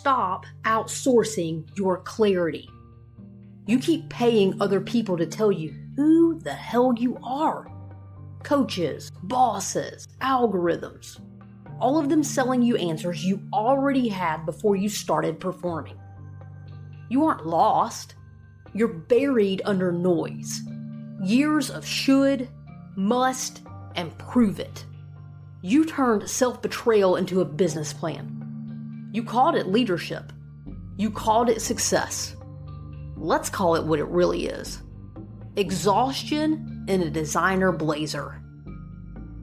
stop outsourcing your clarity. You keep paying other people to tell you who the hell you are. Coaches, bosses, algorithms, all of them selling you answers you already had before you started performing. You aren't lost. You're buried under noise. Years of should, must, and prove it. You turned self-betrayal into a business plan. You called it leadership. You called it success. Let's call it what it really is. Exhaustion in a designer blazer.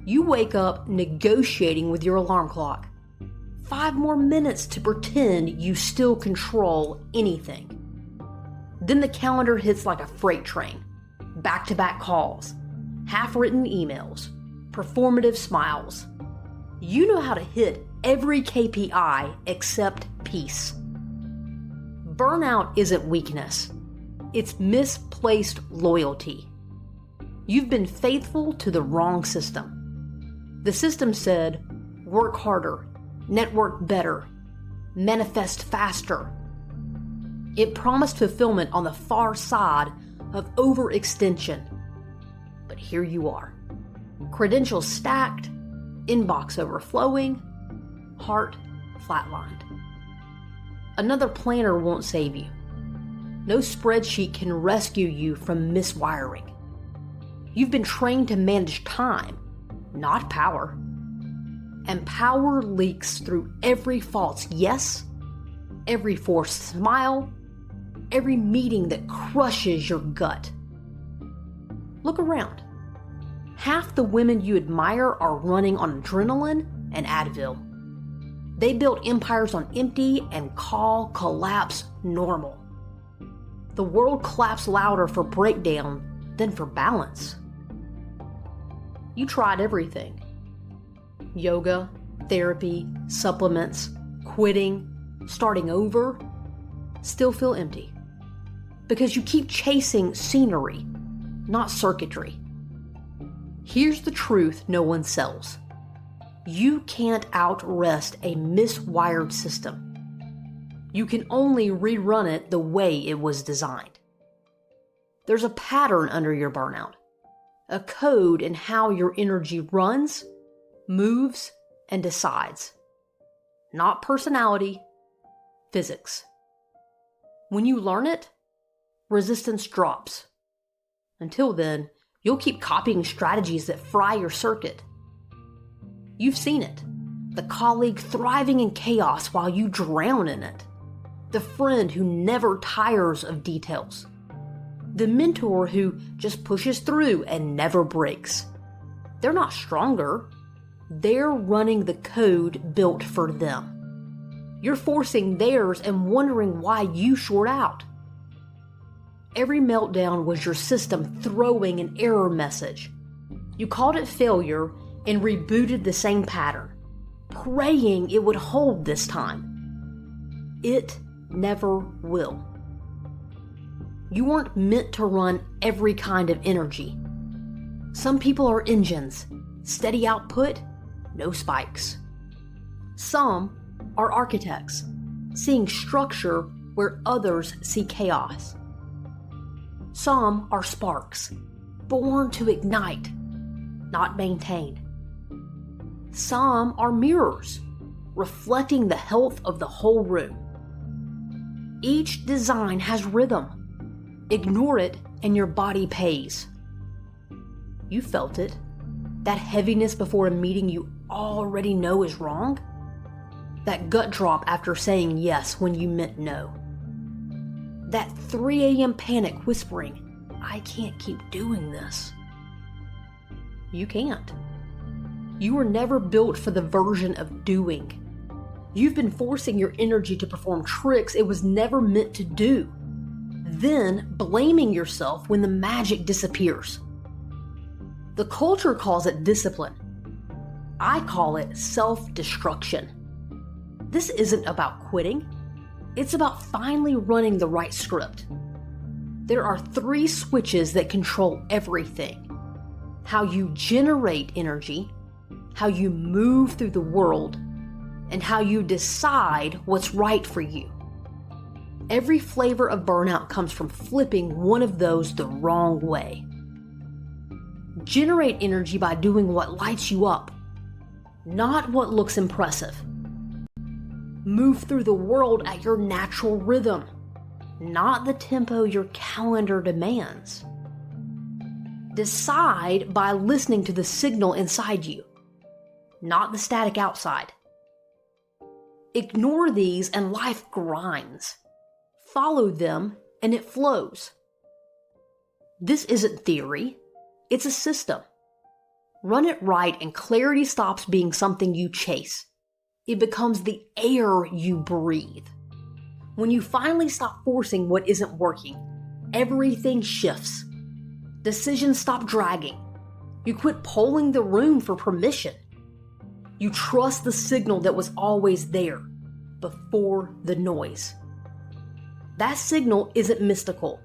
You wake up negotiating with your alarm clock. 5 more minutes to pretend you still control anything. Then the calendar hits like a freight train. Back-to-back calls, half-written emails, performative smiles. You know how to hit every KPI except peace. Burnout isn't weakness. It's misplaced loyalty. You've been faithful to the wrong system. The system said, work harder, network better, manifest faster. It promised fulfillment on the far side of overextension. But here you are. Credentials stacked, inbox overflowing, heart flatlined. Another planner won't save you. No spreadsheet can rescue you from miswiring. You've been trained to manage time, not power. And power leaks through every false yes, every forced smile, every meeting that crushes your gut. Look around. Half the women you admire are running on adrenaline and Advil. They built empires on empty and call collapse normal. The world claps louder for breakdown than for balance. You tried everything. Yoga, therapy, supplements, quitting, starting over, still feel empty. Because you keep chasing scenery, not circuitry. Here's the truth no one sells. You can't outrest a miswired system. You can only rerun it the way it was designed. There's a pattern under your burnout, a code in how your energy runs, moves, and decides. Not personality, physics. When you learn it, resistance drops. Until then, you'll keep copying strategies that fry your circuit. You've seen it. The colleague thriving in chaos while you drown in it. The friend who never tires of details. The mentor who just pushes through and never breaks. They're not stronger. They're running the code built for them. You're forcing theirs and wondering why you short out. Every meltdown was your system throwing an error message. You called it failure and rebooted the same pattern, praying it would hold this time. It never will. You weren't meant to run every kind of energy. Some people are engines, steady output, no spikes. Some are architects, seeing structure where others see chaos. Some are sparks, born to ignite, not maintain. Some are mirrors, reflecting the health of the whole room. Each design has rhythm. Ignore it and your body pays. You felt it. That heaviness before a meeting you already know is wrong. That gut drop after saying yes when you meant no. That 3 a.m. panic whispering, I can't keep doing this. You can't. You were never built for the version of doing. You've been forcing your energy to perform tricks it was never meant to do. Then blaming yourself when the magic disappears. The culture calls it discipline. I call it self-destruction. This isn't about quitting. It's about finally running the right script. There are 3 switches that control everything. How you generate energy, how you move through the world, and how you decide what's right for you. Every flavor of burnout comes from flipping one of those the wrong way. Generate energy by doing what lights you up, not what looks impressive. Move through the world at your natural rhythm, not the tempo your calendar demands. Decide by listening to the signal inside you, not the static outside. Ignore these and life grinds. Follow them and it flows. This isn't theory, it's a system. Run it right and clarity stops being something you chase. It becomes the air you breathe. When you finally stop forcing what isn't working, everything shifts. Decisions stop dragging. You quit polling the room for permission. You trust the signal that was always there, before the noise. That signal isn't mystical,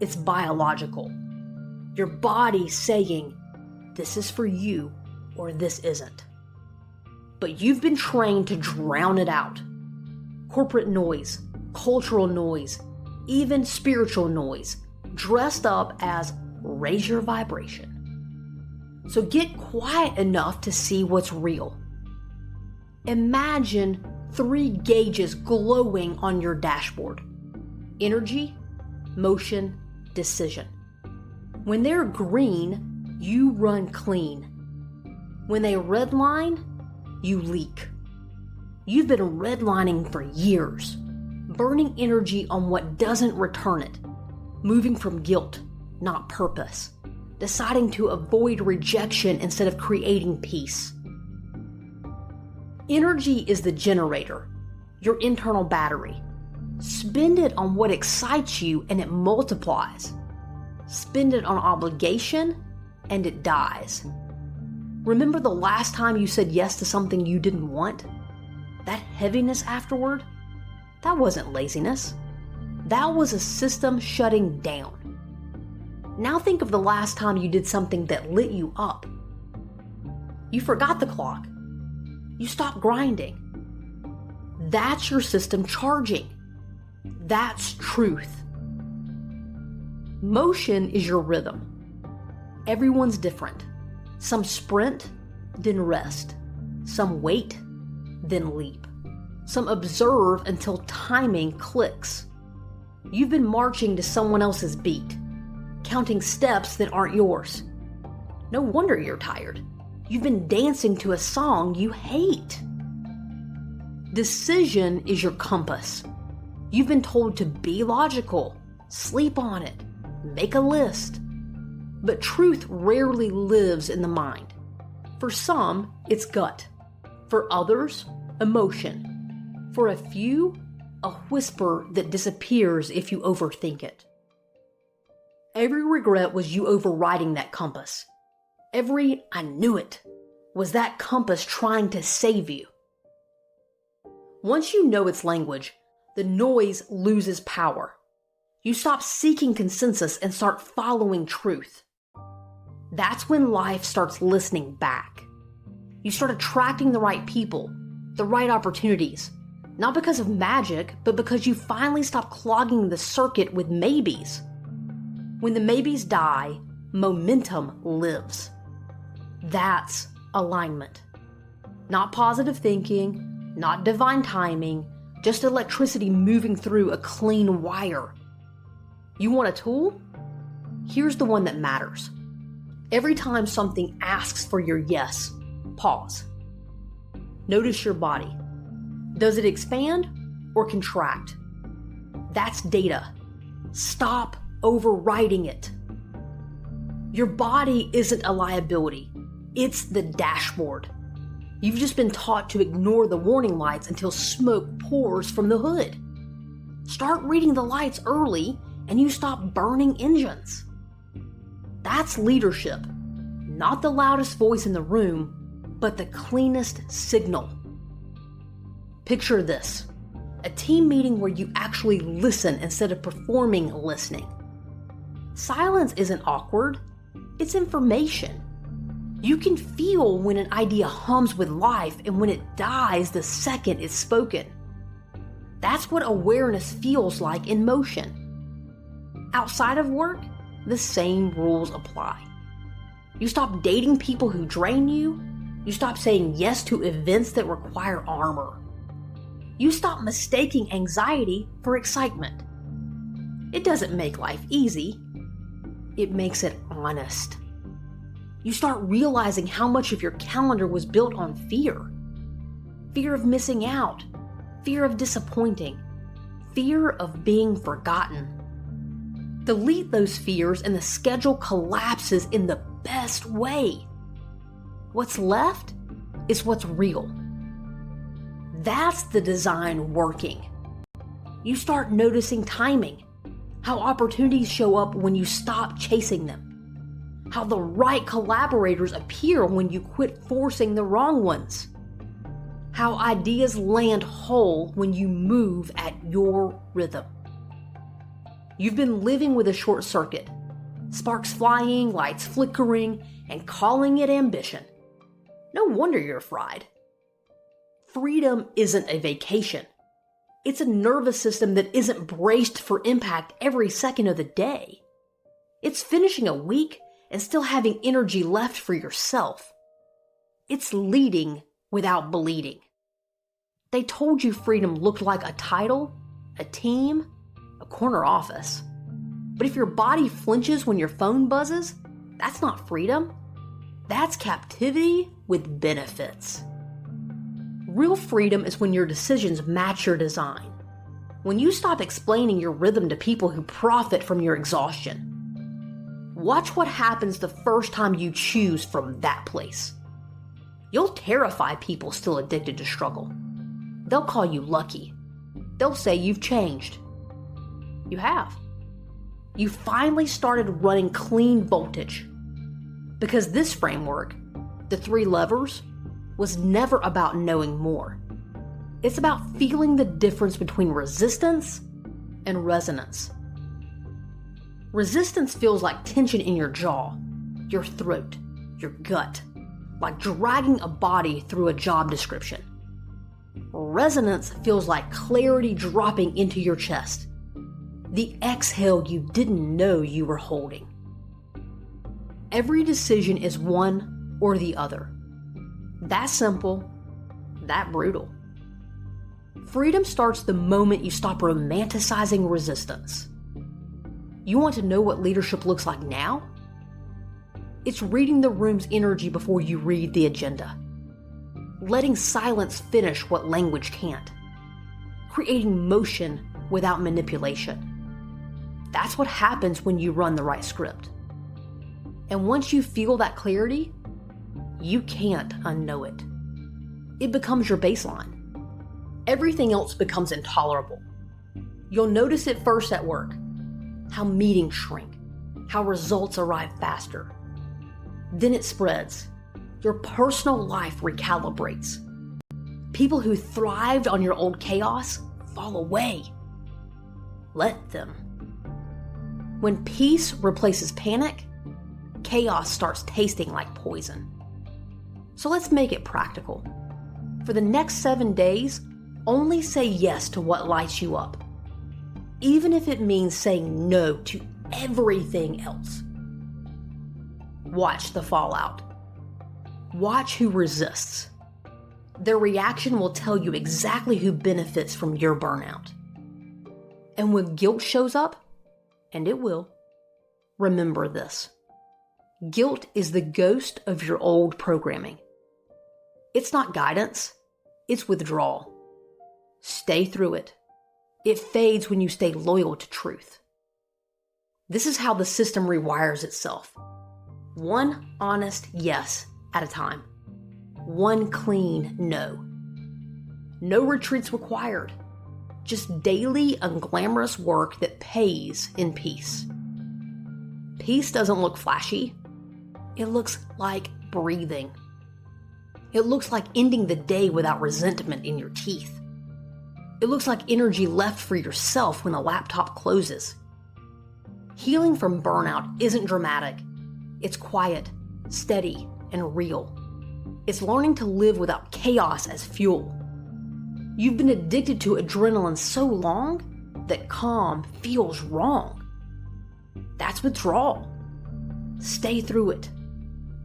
it's biological. Your body saying, this is for you, or this isn't. But you've been trained to drown it out. Corporate noise, cultural noise, even spiritual noise, dressed up as raise your vibration. So get quiet enough to see what's real. Imagine 3 gauges glowing on your dashboard. Energy, motion, decision. When they're green, you run clean. When they redline, you leak. You've been redlining for years, burning energy on what doesn't return it, moving from guilt, not purpose, deciding to avoid rejection instead of creating peace. Energy is the generator, your internal battery. Spend it on what excites you and it multiplies. Spend it on obligation and it dies. Remember the last time you said yes to something you didn't want? That heaviness afterward? That wasn't laziness. That was a system shutting down. Now think of the last time you did something that lit you up. You forgot the clock. You stopped grinding. That's your system charging. That's truth. Motion is your rhythm. Everyone's different. Some sprint, then rest. Some wait, then leap. Some observe until timing clicks. You've been marching to someone else's beat, counting steps that aren't yours. No wonder you're tired. You've been dancing to a song you hate. Decision is your compass. You've been told to be logical, sleep on it, make a list. But truth rarely lives in the mind. For some, it's gut. For others, emotion. For a few, a whisper that disappears if you overthink it. Every regret was you overriding that compass. Every "I knew it" was that compass trying to save you. Once you know its language, the noise loses power. You stop seeking consensus and start following truth. That's when life starts listening back. You start attracting the right people, the right opportunities, not because of magic, but because you finally stop clogging the circuit with maybes. When the maybes die, momentum lives. That's alignment. Not positive thinking, not divine timing, just electricity moving through a clean wire. You want a tool? Here's the one that matters. Every time something asks for your yes, pause. Notice your body. Does it expand or contract? That's data. Stop overriding it. Your body isn't a liability. It's the dashboard. You've just been taught to ignore the warning lights until smoke pours from the hood. Start reading the lights early and you stop burning engines. That's leadership. Not the loudest voice in the room, but the cleanest signal. Picture this: a team meeting where you actually listen instead of performing listening. Silence isn't awkward, it's information. You can feel when an idea hums with life and when it dies the second it's spoken. That's what awareness feels like in motion. Outside of work, the same rules apply. You stop dating people who drain you. You stop saying yes to events that require armor. You stop mistaking anxiety for excitement. It doesn't make life easy. It makes it honest. You start realizing how much of your calendar was built on fear. Fear of missing out. Fear of disappointing. Fear of being forgotten. Delete those fears and the schedule collapses in the best way. What's left is what's real. That's the design working. You start noticing timing, how opportunities show up when you stop chasing them, how the right collaborators appear when you quit forcing the wrong ones, how ideas land whole when you move at your rhythm. You've been living with a short circuit, sparks flying, lights flickering, and calling it ambition. No wonder you're fried. Freedom isn't a vacation. It's a nervous system that isn't braced for impact every second of the day. It's finishing a week and still having energy left for yourself. It's leading without bleeding. They told you freedom looked like a title, a team, a corner office. But if your body flinches when your phone buzzes, that's not freedom. That's captivity with benefits. Real freedom is when your decisions match your design. When you stop explaining your rhythm to people who profit from your exhaustion. Watch what happens the first time you choose from that place. You'll terrify people still addicted to struggle. They'll call you lucky. They'll say you've changed. You have. You finally started running clean voltage. Because this framework, the 3 levers, was never about knowing more. It's about feeling the difference between resistance and resonance. Resistance feels like tension in your jaw, your throat, your gut, like dragging a body through a job description. Resonance feels like clarity dropping into your chest, the exhale you didn't know you were holding. Every decision is one or the other. That simple, that brutal. Freedom starts the moment you stop romanticizing resistance. You want to know what leadership looks like now? It's reading the room's energy before you read the agenda. Letting silence finish what language can't. Creating motion without manipulation. That's what happens when you run the right script. And once you feel that clarity, you can't unknow it. It becomes your baseline. Everything else becomes intolerable. You'll notice it first at work. How meetings shrink. How results arrive faster. Then it spreads. Your personal life recalibrates. People who thrived on your old chaos fall away. Let them. When peace replaces panic, chaos starts tasting like poison. So let's make it practical. For the next 7 days, only say yes to what lights you up, even if it means saying no to everything else. Watch the fallout. Watch who resists. Their reaction will tell you exactly who benefits from your burnout. And when guilt shows up, and it will, remember this. Guilt is the ghost of your old programming. It's not guidance, it's withdrawal. Stay through it. It fades when you stay loyal to truth. This is how the system rewires itself. One honest yes at a time. One clean no. No retreats required. Just daily, unglamorous work that pays in peace. Peace doesn't look flashy. It looks like breathing. It looks like ending the day without resentment in your teeth. It looks like energy left for yourself when the laptop closes. Healing from burnout isn't dramatic. It's quiet, steady, and real. It's learning to live without chaos as fuel. You've been addicted to adrenaline so long that calm feels wrong. That's withdrawal. Stay through it.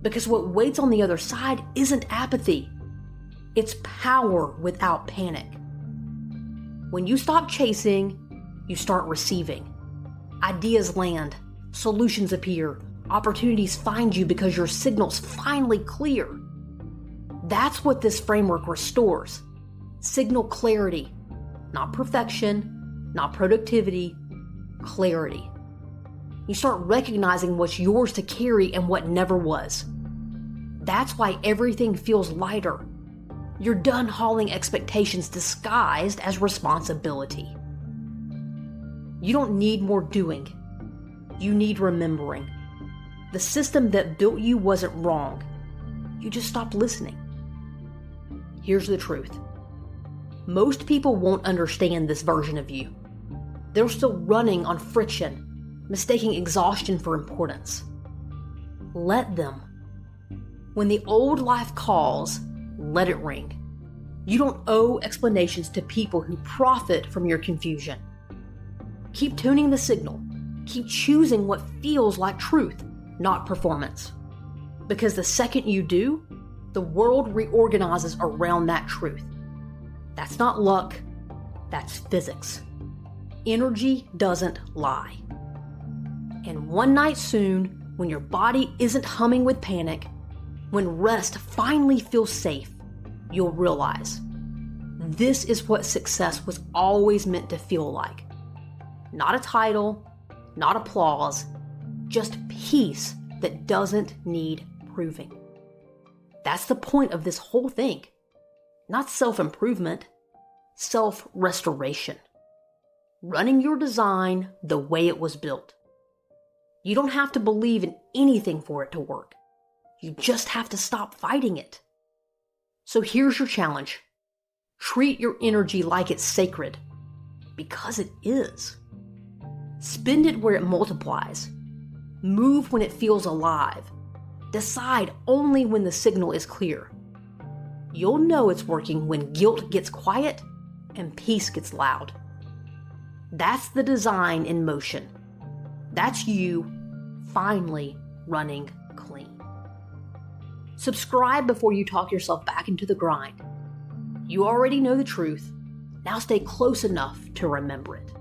Because what waits on the other side isn't apathy. It's power without panic. When you stop chasing, you start receiving. Ideas land, solutions appear, opportunities find you because your signal's finally clear. That's what this framework restores. Signal clarity. Not perfection, not productivity, clarity. You start recognizing what's yours to carry and what never was. That's why everything feels lighter. You're done hauling expectations disguised as responsibility. You don't need more doing. You need remembering. The system that built you wasn't wrong. You just stopped listening. Here's the truth. Most people won't understand this version of you. They're still running on friction, mistaking exhaustion for importance. Let them. When the old life calls, let it ring. You don't owe explanations to people who profit from your confusion. Keep tuning the signal. Keep choosing what feels like truth, not performance. Because the second you do, the world reorganizes around that truth. That's not luck, that's physics. Energy doesn't lie. And one night soon, when your body isn't humming with panic, when rest finally feels safe, you'll realize this is what success was always meant to feel like. Not a title, not applause, just peace that doesn't need proving. That's the point of this whole thing. Not self-improvement, self-restoration. Running your design the way it was built. You don't have to believe in anything for it to work. You just have to stop fighting it. So here's your challenge. Treat your energy like it's sacred, because it is. Spend it where it multiplies. Move when it feels alive. Decide only when the signal is clear. You'll know it's working when guilt gets quiet and peace gets loud. That's the design in motion. That's you finally running clean. Subscribe before you talk yourself back into the grind. You already know the truth. Now stay close enough to remember it.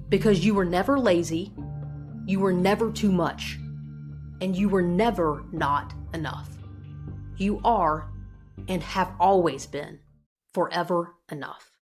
Because you were never lazy, you were never too much, and you were never not enough. You are, and have always been, forever enough.